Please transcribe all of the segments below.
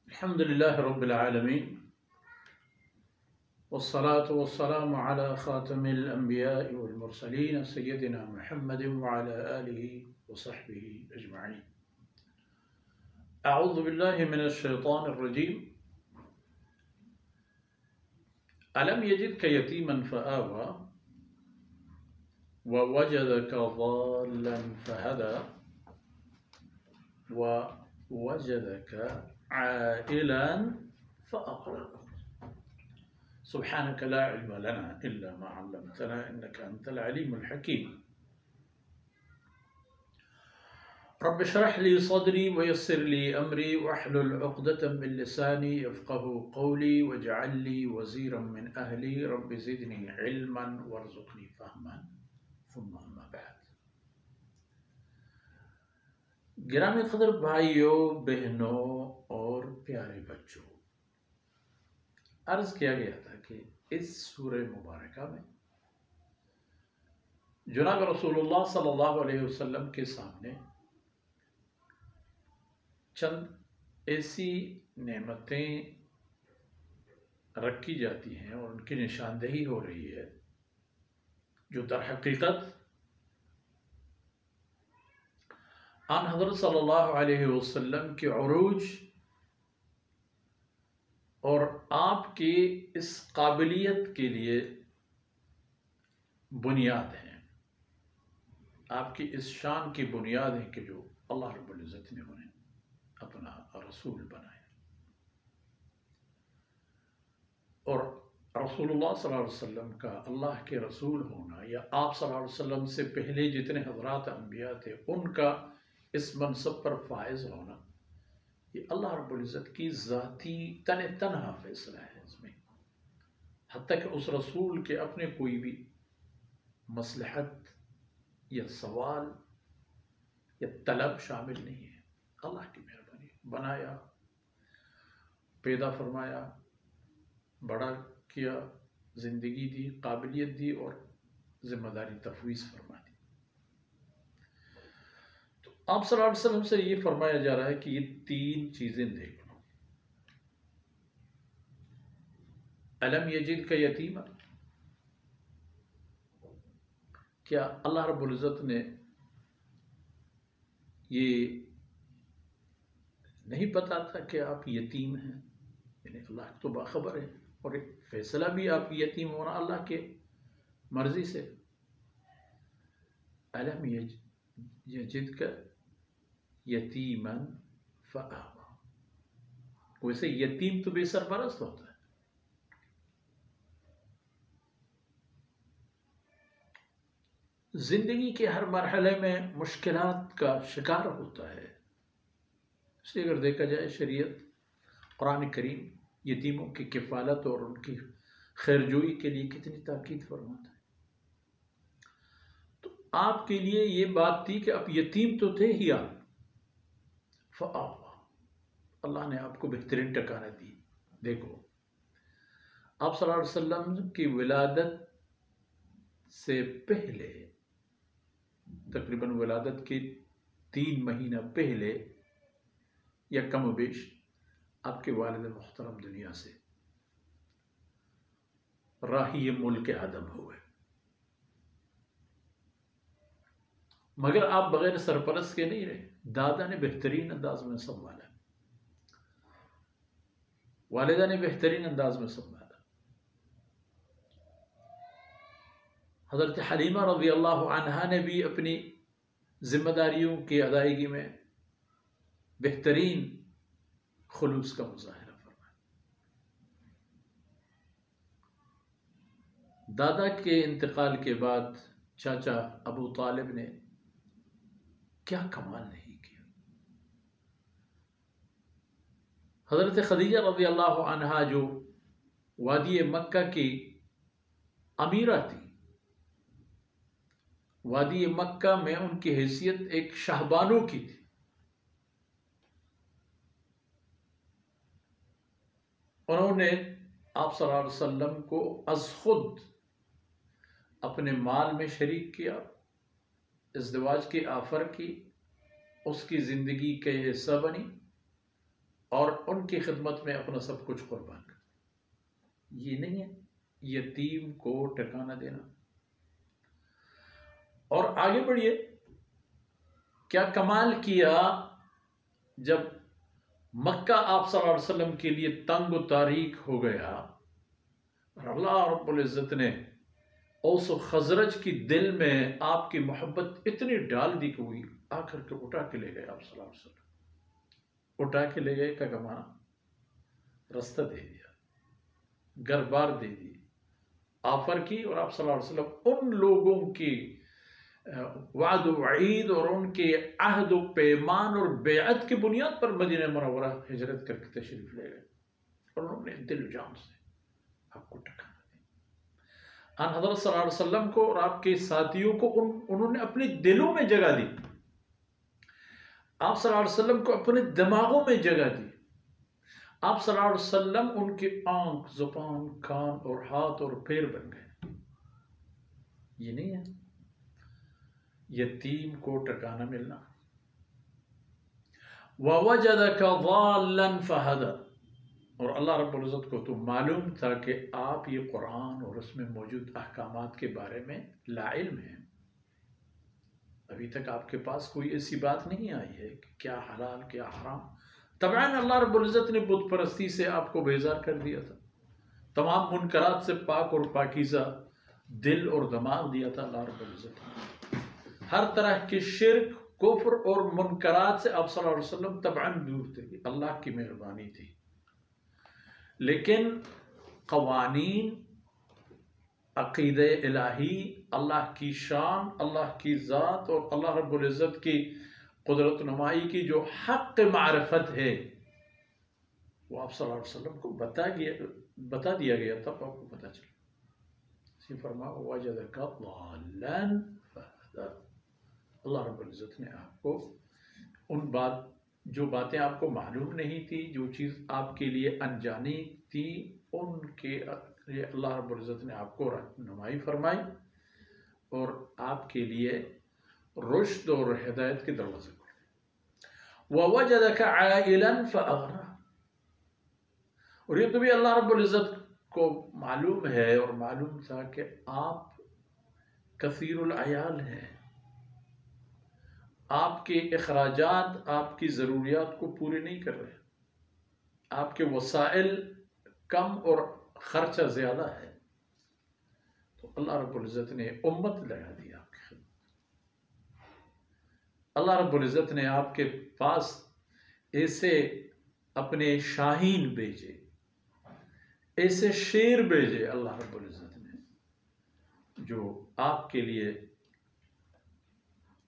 الحمد لله رب العالمين والصلاة والسلام على خاتم الأنبياء والمرسلين سيدنا محمد وعلى آله وصحبه أجمعين. أعوذ بالله من الشيطان الرجيم. ألم يجدك يتيما فآوى ووجدك ضالا فهدى ووجدك عائلا فأغنى. سبحانك لا علم لنا إلا ما علمتنا إنك أنت العليم الحكيم. رب اشرح لي صدري ويسر لي أمري واحلل عقدة من لساني يفقه قولي واجعل لي وزيرا من أهلي رب زدني علما وارزقني فهما ثم أما بعد. گرامی قدر بھائیوں، بہنوں اور پیارے بچوں، عرض کیا گیا تھا کہ اس سورہ مبارکہ میں جناب رسول اللہ صلی اللہ علیہ وسلم کے سامنے چند ایسی نعمتیں رکھی جاتی ہیں اور ان کی نشاندہی ہو رہی ہے جو در حقیقت آن حضرت صلی اللہ علیہ وسلم کے عروج اور آپ کی اس قابلیت کے لیے بنیاد ہیں، آپ کی اس شان کی بنیاد ہے کہ جو اللہ رب العزت نے انہیں اپنا رسول بنایا. اور رسول اللہ صلی اللہ علیہ وسلم کا اللہ کے رسول ہونا یا آپ صلی اللہ علیہ وسلم سے پہلے جتنے حضرات انبیاء تھے ان کا اس منصب پر فائز ہونا، یہ اللہ رب العزت کی ذاتی تنہا فیصلہ ہے. اس میں حتیٰ کہ اس رسول کے اپنے کوئی بھی مصلحت یا سوال یا طلب شامل نہیں ہے. اللہ کی مہربانی، بنایا، پیدا فرمایا، بڑا کیا، زندگی دی، قابلیت دی اور ذمہ داری تفویض فرما دی. تو آپ صلی اللہ علیہ وسلم سے یہ فرمایا جا رہا ہے کہ یہ تین چیزیں دیکھ لو. الم یجدک یتیما، کیا اللہ رب العزت نے یہ نہیں پتا تھا کہ آپ یتیم ہیں؟ یعنی اللہ تو باخبر ہے اور ایک فیصلہ بھی آپ کی یتیم ہونا اللہ کے مرضی سے. الم یجدک یتیما فآوی، ویسے یتیم تو بے سرپرست ہوتا ہے. زندگی کے ہر مرحلے میں مشکلات کا شکار ہوتا ہے. اس لیے اگر دیکھا جائے شریعت قرآن کریم یتیموں کی کفالت اور ان کی خیرجوئی کے لیے کتنی تاکید فرماتا ہے. تو آپ کے لیے یہ بات تھی کہ آپ یتیم تو تھے ہی، آپ فآوی، اللہ نے آپ کو بہترین ٹھکانہ دی. دیکھو آپ صلی اللہ علیہ وسلم کی ولادت سے پہلے، تقریباً ولادت کے 3 مہینہ پہلے یا کم و بیش، آپ کے والد محترم دنیا سے راہی ملک عدم ہوئے. مگر آپ بغیر سرپرست کے نہیں رہے. دادا نے بہترین انداز میں سنبھالا، والدہ نے بہترین انداز میں سنبھالا. حضرت حلیمہ رضی اللہ عنہا نے بھی اپنی ذمہ داریوں کی ادائیگی میں بہترین خلوص کا مظاہرہ فرمایا. دادا کے انتقال کے بعد چاچا ابو طالب نے کیا کمال نہیں کیا. حضرت خدیجہ رضی اللہ عنہا جو وادی مکہ کی امیرہ تھی، وادی مکہ میں ان کی حیثیت ایک شاہبانو کی تھی. انہوں نے آپ صلی اللہ علیہ وسلم کو از خود اپنے مال میں شریک کیا، ازدواج کی آفر کی، اس کی زندگی کا حصہ بنی اور ان کی خدمت میں اپنا سب کچھ قربان کر. یہ نہیں ہے یتیم کو ٹھکانہ دینا. اور آگے بڑھیے، کیا کمال کیا جب مکہ آپ صلی اللہ علیہ وسلم کے لیے تنگ و تاریک ہو گیا اور اللہ رب العزت نے اوس و خزرج کی دل میں آپ کی محبت اتنی ڈال دی کہ وہ آ کر کے اٹھا کے لے گئے آپ صلی اللہ علیہ وسلم. اٹھا کے لے گئے کا کمانا، رستہ دے دیا، گھر بار دے دی، آفر کی، اور آپ صلی اللہ علیہ وسلم ان لوگوں کی وعد و وعید اور ان کے عہد و پیمان اور بیعت کی بنیاد پر مدینہ منورہ ہجرت کر کے تشریف لے گئے، اور انہوں نے دل و جان سے آپ کو ٹھکانا دیا. ان حضرت صلی اللہ علیہ وسلم کو اور آپ کے ساتھیوں کو انہوں نے اپنے دلوں میں جگہ دی، آپ صلی اللہ علیہ وسلم کو اپنے دماغوں میں جگہ دی. آپ صلی اللہ علیہ وسلم ان کی آنکھ، زبان، کان اور ہاتھ اور پیر بن گئے. یہ نہیں ہے یتیم کو ٹھکانہ ملنا. وَوَجَدَكَ ضَالًّا فَهَدَى، اور اللہ رب العزت کو تو معلوم تھا کہ آپ یہ قرآن اور اس میں موجود احکامات کے بارے میں لا علم ہیں. ابھی تک آپ کے پاس کوئی ایسی بات نہیں آئی ہے کہ کیا حلال کیا حرام. طبعاً اللہ رب العزت نے بت پرستی سے آپ کو بیزار کر دیا تھا، تمام منکرات سے پاک اور پاکیزہ دل اور دماغ دیا تھا اللہ رب العزت نے. ہر طرح کے شرک، کفر اور منکرات سے آپ صلی اللہ علیہ وسلم طبعاً دور تھے، اللہ کی مہربانی تھی. لیکن قوانین، عقیدہ الہی، اللہ کی شان، اللہ کی ذات اور اللہ رب العزت کی قدرت نمائی کی جو حق معرفت ہے وہ آپ صلی اللہ علیہ وسلم کو بتا دیا گیا تھا، آپ کو پتہ چلا. اسی فرما وَوَجَدَكَ ضَالًّا فَهَدَى، اللہ رب العزت نے آپ کو جو باتیں آپ کو معلوم نہیں تھی، جو چیز آپ کے لیے انجانی تھی، ان کے لیے اللہ رب العزت نے آپ کو رہنمائی فرمائی اور آپ کے لیے رشد اور ہدایت کے دروازے کھولے. وَوَجَدَكَ عَائِلًا فَأَغْنَى، اور یہ تو بھی اللہ رب العزت کو معلوم ہے اور معلوم تھا کہ آپ کثیر العیال ہیں، آپ کے اخراجات آپ کی ضروریات کو پورے نہیں کر رہے، آپ کے وسائل کم اور خرچہ زیادہ ہے. تو اللہ رب العزت نے امت لگا دی آپ کی خدمت. اللہ رب العزت نے آپ کے پاس ایسے اپنے شاہین بھیجے، ایسے شیر بھیجے اللہ رب العزت نے، جو آپ کے لیے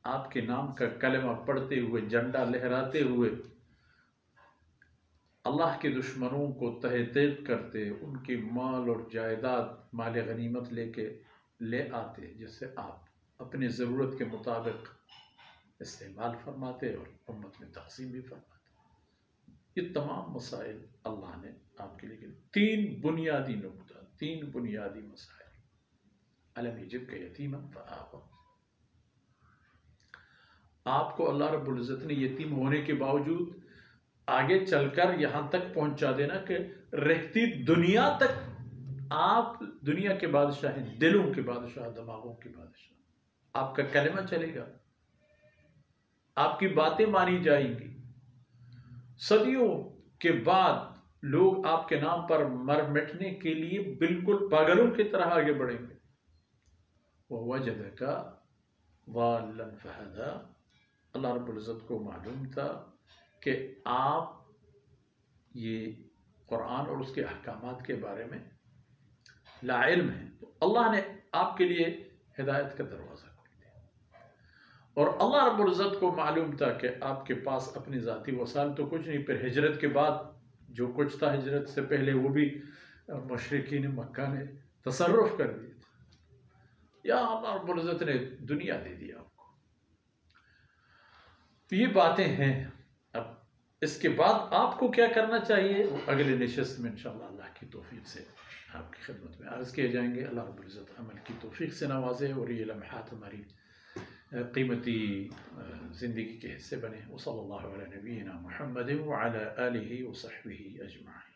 آپ کے نام کا کلمہ پڑھتے ہوئے، جھنڈا لہراتے ہوئے اللہ کے دشمنوں کو تحقیق کرتے، ان کی مال اور جائیداد، مال غنیمت لے آتے، جس سے آپ اپنی ضرورت کے مطابق استعمال فرماتے اور امت میں تقسیم بھی فرماتے. یہ تمام مسائل اللہ نے آپ کے لیے تین بنیادی نقطہ، تین بنیادی مسائل. أَلَمْ يَجِدْكَ يَتِيمًا فَآوَىٰ، آپ کو اللہ رب العزت نے یتیم ہونے کے باوجود آگے چل کر یہاں تک پہنچا دینا کہ رہتی دنیا تک آپ دنیا کے بادشاہ ہیں، دلوں کے بادشاہ، دماغوں کے بادشاہ. آپ کا کلمہ چلے گا، آپ کی باتیں مانی جائیں گی. صدیوں کے بعد لوگ آپ کے نام پر مر مٹنے کے لیے بالکل پاگلوں کی طرح آگے بڑھیں گے. وَوَجَدَكَ ضَالًّا فَهَدَى، اللہ رب العزت کو معلوم تھا کہ آپ یہ قرآن اور اس کے احکامات کے بارے میں لا علم ہیں، تو اللہ نے آپ کے لیے ہدایت کا دروازہ کھول دیا. اور اللہ رب العزت کو معلوم تھا کہ آپ کے پاس اپنی ذاتی وسائل تو کچھ نہیں، پھر ہجرت کے بعد جو کچھ تھا ہجرت سے پہلے وہ بھی مشرکین مکہ نے تصرف کر دیے تھے. یا اللہ رب العزت نے دنیا دے دی آپ کو. تو یہ باتیں ہیں. اب اس کے بعد آپ کو کیا کرنا چاہیے وہ اگلے نشست میں انشاءاللہ اللہ کی توفیق سے آپ کی خدمت میں عرض کیے جائیں گے. اللہ رب العزت عمل کی توفیق سے نوازے اور یہ لمحات ہماری قیمتی زندگی کے حصے بنے. وصلی اللہ علی نبینا محمد وعلی آلہ وصحبہ اجمعین.